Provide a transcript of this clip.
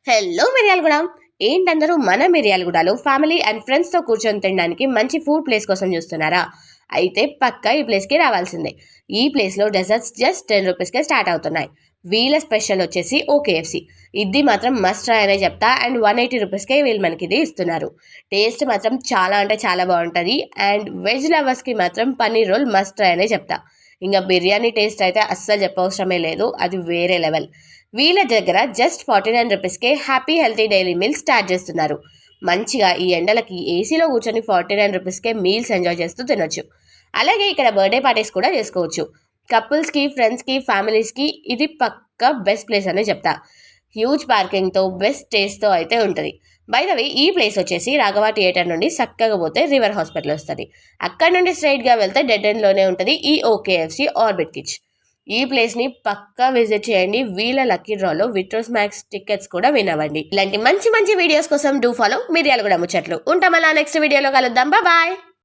Hello Miryalaguda. ఏంటందరూ మన మిర్యాలగూడలో family and ఫ్రెండ్స్తో కూర్చొని తినడానికి మంచి ఫుడ్ ప్లేస్ కోసం చూస్తున్నారా? అయితే పక్కా ఈ ప్లేస్కి రావాల్సిందే. ఈ ప్లేస్లో డెజర్ట్స్ జస్ట్ 10 రూపీస్కే స్టార్ట్ అవుతున్నాయి. వీళ్ళ స్పెషల్ వచ్చేసి ఓకేఎఫ్సి. ఇది మాత్రం మస్ట్ ట్రై అనే చెప్తా. అండ్ 180 రూపీస్కే వీళ్ళు మనకి ఇది ఇస్తున్నారు. టేస్ట్ మాత్రం చాలా అంటే చాలా బాగుంటుంది. అండ్ వెజ్ లవర్స్కి మాత్రం పన్నీర్ రోల్ మస్ట్ ట్రై అనే చెప్తా. ఇంకా బిర్యానీ టేస్ట్ అయితే అస్సలు చెప్పవసరమే లేదు, అది వేరే లెవెల్. వీళ్ళ దగ్గర జస్ట్ 49 రూపీస్కే happy healthy daily meals start చేస్తున్నారు. మంచిగా ఈ ఎండలకి ఏసీలో కూర్చొని 49 రూపీస్కే మీల్స్ ఎంజాయ్ చేస్తూ తినొచ్చు. అలాగే ఇక్కడ బర్త్డే పార్టీస్ కూడా చేసుకోవచ్చు. కపుల్స్కి, ఫ్రెండ్స్కి, ఫ్యామిలీస్కి ఇది పక్కా బెస్ట్ ప్లేస్ అనే చెప్తా. హ్యూజ్ పార్కింగ్తో బెస్ట్ టేస్ట్తో అయితే ఉంటుంది. బై ద వే ఈ ప్లేస్ వచ్చేసి రాఘవ థియేటర్ నుండి చక్కగా పోతే రివర్ హాస్పిటల్ వస్తుంది. అక్కడ నుండి స్ట్రైట్గా వెళ్తే డెడ్ ఎండ్లోనే ఉంటుంది ఈ ఓకేఎఫ్సి ఆర్బిట్ కిచ్. ఈ ప్లేస్ని పక్కా విజిట్ చేయండి. వీళ్ళ లక్కీ డ్రాలో విట్రోస్ మ్యాక్స్ టికెట్స్ కూడా వినవండి. ఇలాంటి మంచి మంచి వీడియోస్ కోసం డూ ఫాలో మిర్యాలగూడ ముచ్చట్లు. ఉంటాం, అలా నెక్స్ట్ వీడియోలో కలుద్దాం. బాయ్.